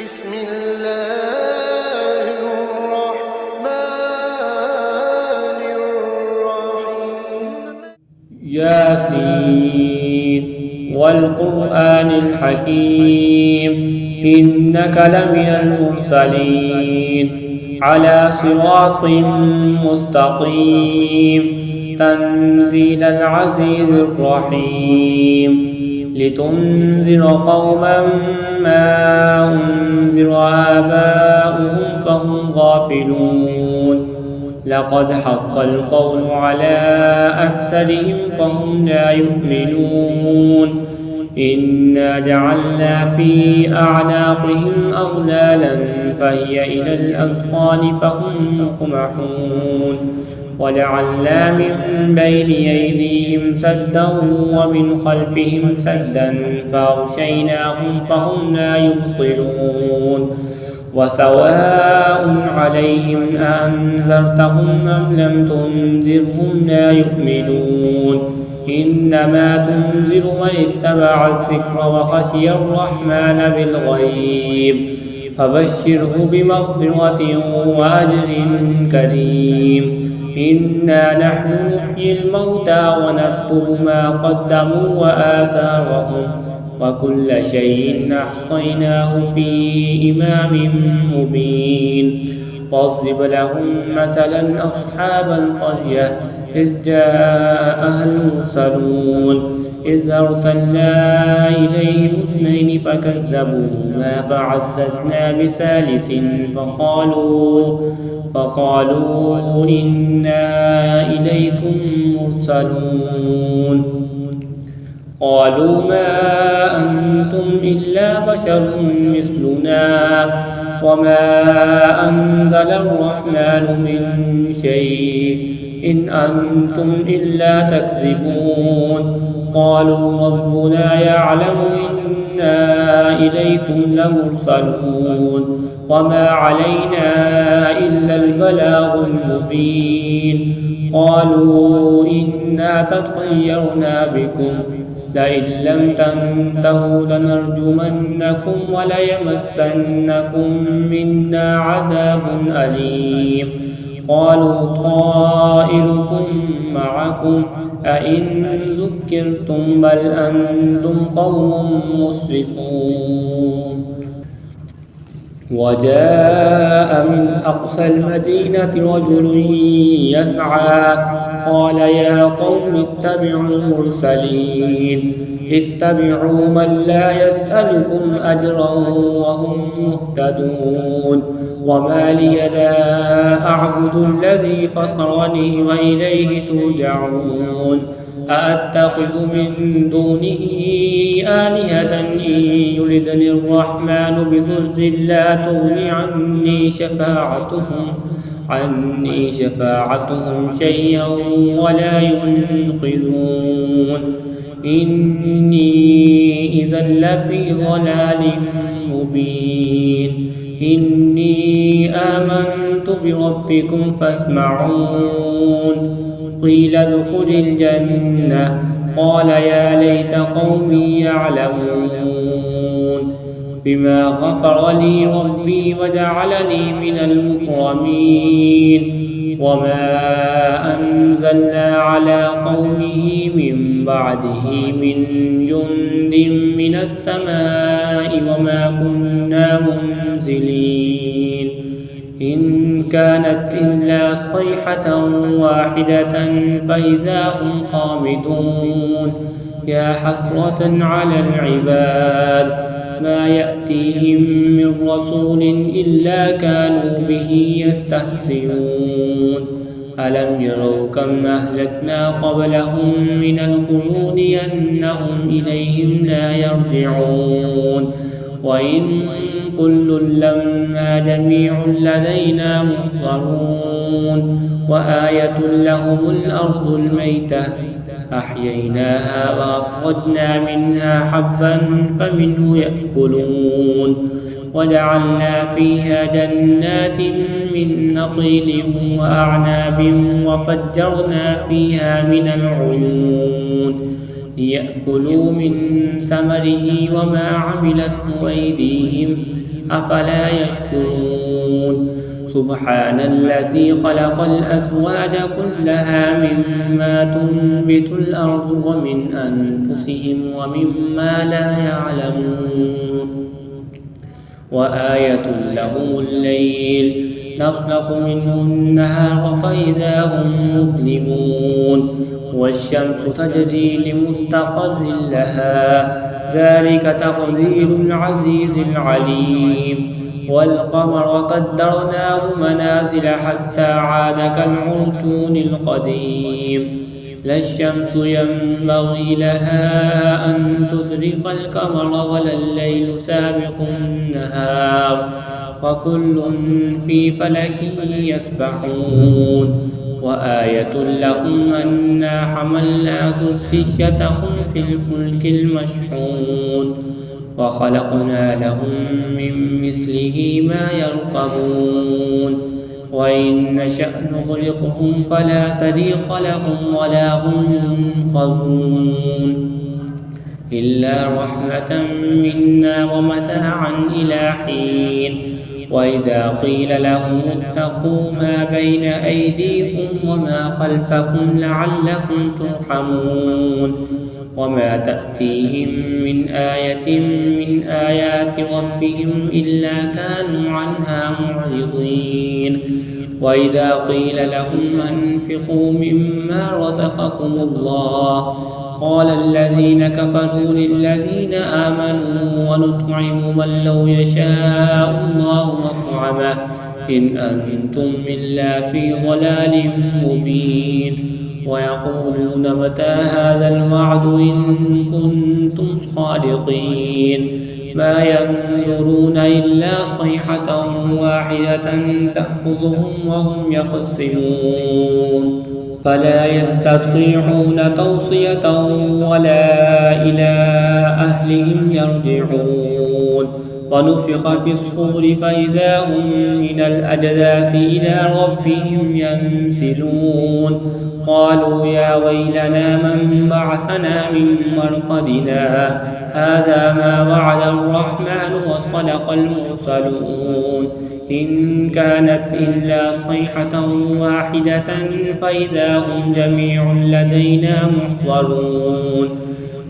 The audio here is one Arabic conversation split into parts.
بسم الله الرحمن الرحيم. ياسين والقرآن الحكيم إنك لمن المرسلين على صراط مستقيم تنزيل العزيز الرحيم لتنذر قوما ما أنذر آباؤهم فهم غافلون لقد حق القول على أكثرهم فهم لا يؤمنون إنا جعلنا في أعناقهم أغلالا فهي إلى الأذقان فهم مقمحون وجعلنا من بين أيديهم سدا ومن خلفهم سدا فأغشيناهم فهم لا يبصرون وسواء عليهم أأنذرتهم أم لم تنذرهم لا يؤمنون إنما تنذر من اتبع الذكر وخشي الرحمن بالغيب فبشره بمغفرة وأجر كريم إنا نحن نحيي الموتى ونكتب ما قدموا وآثارهم وكل شيء أحصيناه في إمام مبين واضرب لهم مثلا أصحاب القرية إذ جاءها المرسلون إذ أرسلنا إليهم اثنين فكذبوهما فعززنا بثالث فقالوا إنا إليكم مرسلون قالوا ما أنتم إلا بشر مثلنا وما أنزل الرحمن من شيء إن أنتم إلا تكذبون قالوا ربنا يعلم إنا إليكم لمرسلون وما علينا إلا البلاغ المبين قالوا إنا تطيرنا بكم لئن لم تنتهوا لنرجمنكم وليمسنكم منا عذاب أليم قالوا طائركم معكم أئن ذكرتم بل أنتم قوم مسرفون وجاء من أقصى المدينة رجل يسعى قال يا قوم اتبعوا المرسلين اتبعوا من لا يسألكم أجرا وهم مهتدون وما لي لا أعبد الذي فطرني وإليه ترجعون أأتخذ من دونه آلهة إن يردني الرحمن بضر لا تغن عني شفاعتهم شيئا ولا ينقذون إني إذا لفي ضلال مبين إني آمنت بربكم فاسمعون قيل ادخل الجنة قال يا ليت قومي يعلمون بما غفر لي ربي وجعلني من المكرمين وما أنزلنا على قومه من بعده من جند من السماء وما كنا منزلين إن كانت إلا صيحة واحدة فإذا هم خامدون يا حسرة على العباد ما يأتيهم من رسول إلا كانوا به يستهزئون ألم يروا كم أهلكنا قبلهم من القرون أنهم إليهم لا يرجعون وإن كل لما جميع لدينا محضرون وآية لهم الأرض الميتة أحييناها وأخرجنا منها حبا فمنه يأكلون وجعلنا فيها جنات من نخيل وأعناب وفجرنا فيها من العيون ليأكلوا من ثمره وما عملته أيديهم أفلا يشكرون سبحان الذي خلق الأزواج كلها مما تنبت الأرض ومن أنفسهم ومما لا يعلمون وآية لهم الليل نسلخ منه النهار فإذا هم مظلمون والشمس تجري لمستقر لها ذلك تقدير العزيز العليم والقمر قدرناه منازل حتى عاد كالعرجون القديم لا الشمس ينبغي لها أن تدرك القمر ولا الليل سابق النهار وكل في فلك يسبحون وآية لهم أنا حملنا ذريتهم في الفلك المشحون وخلقنا لهم من مثله ما يركبون وإن نشأ نغرقهم فلا صريخ لهم ولا هم ينقذون إلا رحمة منا ومتاعا إلى حين وإذا قيل لهم اتقوا ما بين أيديكم وما خلفكم لعلكم ترحمون وما تأتيهم من آية من آيات ربهم إلا كانوا عنها معرضين وإذا قيل لهم أنفقوا مما رزقكم الله قال الذين كفروا للذين آمنوا ونطعم من لو يشاء الله مطعمه إن أنتم إلا في ضلال مبين ويقولون متى هذا الوعد إن كنتم صادقين ما ينظرون إلا صيحة واحدة تأخذهم وهم يخصمون فلا يستطيعون توصية ولا إلى أهلهم يرجعون ونفخ في الصور فإذا هم من الأجداث إلى ربهم ينسلون قالوا يا ويلنا من بعثنا من مرقدنا هذا ما وعد الرحمن وصدق المرسلون إن كانت إلا صيحة واحدة فإذا هم جميع لدينا محضرون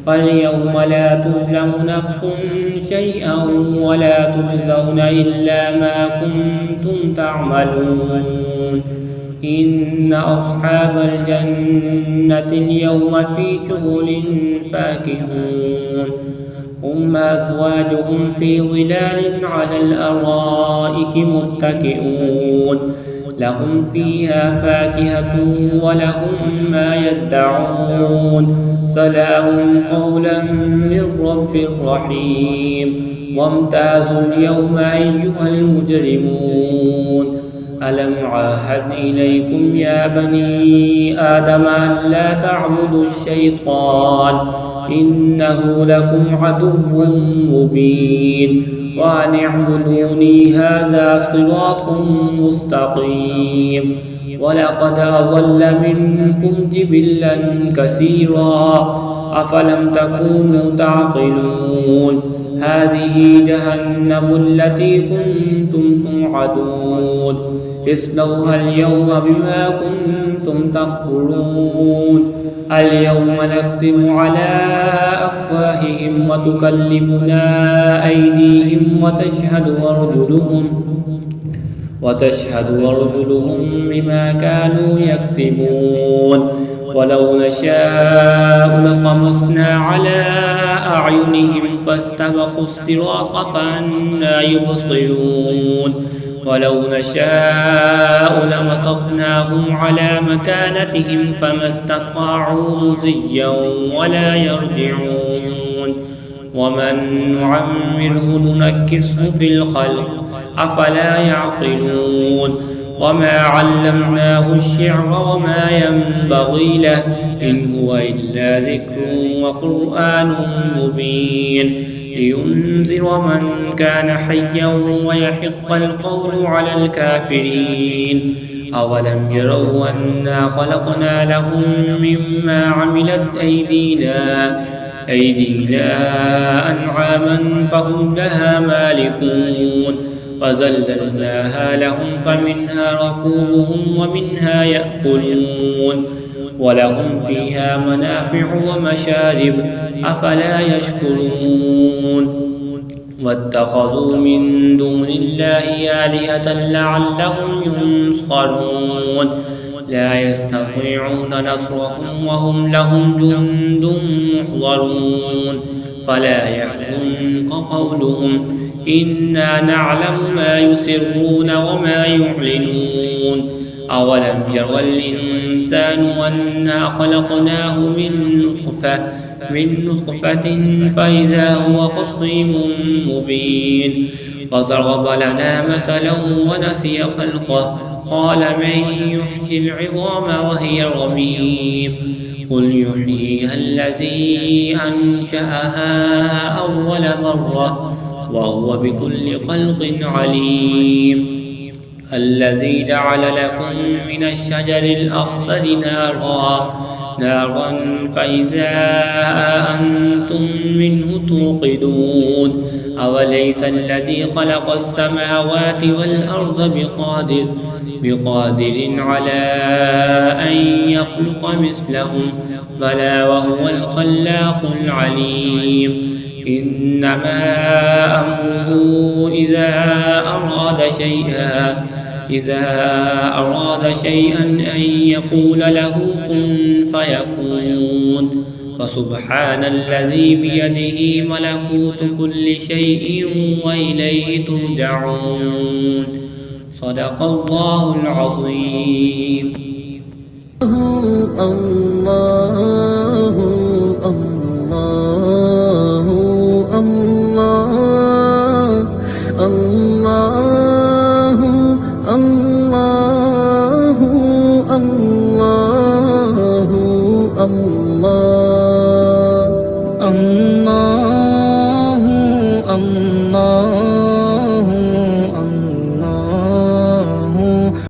فاليوم لا تظلم نفس شيئا ولا تجزون إلا ما كنتم تعملون إن أصحاب الجنة اليوم في شغل فاكهون هم أزواجهم في ظلال على الأرائك متكئون لهم فيها فاكهة ولهم ما يدعون سلام قولا من رب رحيم وامتازوا اليوم أيها المجرمون ألم عاهد إليكم يا بني آدم أن لا تعبدوا الشيطان إنه لكم عدو مبين وأن اعبدوني هذا صراط مستقيم ولقد أضل منكم جبلا كثيرا أفلم تكونوا تعقلون هذه جهنم التي كنتم توعدون اصلوها اليوم بما كنتم تكفرون اليوم نختم على أفواههم وتكلمنا أيديهم وتشهد أرجلهم بما كانوا يكسبون ولو نشاء لطمسنا على أعينهم فاستبقوا الصراط فأنى يبصرون ولو نشاء لمسخناهم على مكانتهم فما استطاعوا مضيا ولا يرجعون ومن نعمره ننكسه في الخلق أفلا يعقلون وما علمناه الشعر وما ينبغي له إن هو إلا ذكر وقرآن مبين لينذر من كان حيا ويحق القول على الكافرين أولم يروا أنا خلقنا لهم مما عملت أيدينا أيدينا أنعاما فهم لها مالكون وذللناها لهم فمنها ركوبهم ومنها يأكلون ولهم فيها منافع ومشارب أفلا يشكرون واتخذوا من دون الله آلهة لعلهم ينصرون لا يستطيعون نصرهم وهم لهم جند محضرون فلا يحزنك قولهم إنا نعلم ما يسرون وما يعلنون أولم ير الإنسان أنا خلقناه من نطفة فإذا هو خصيم مبين وضرب لنا مثلا ونسي خلقه قال من يحيي العظام وهي رميم قل يحييها الذي أنشأها أول مرة وهو بكل خلق عليم الذي جعل لكم من الشجر الأخضر نارا فإذا أنتم منه توقدون أوليس الذي خلق السماوات والأرض بقادر على أن يخلق مثلهم بلى وهو الخلاق العليم إنما أمره إذا أراد شيئا أن يقول له كن فيكون فسبحان الذي بيده ملكوت كل شيء وإليه ترجعون صدق الله العظيم. الله الله الله الله الله الله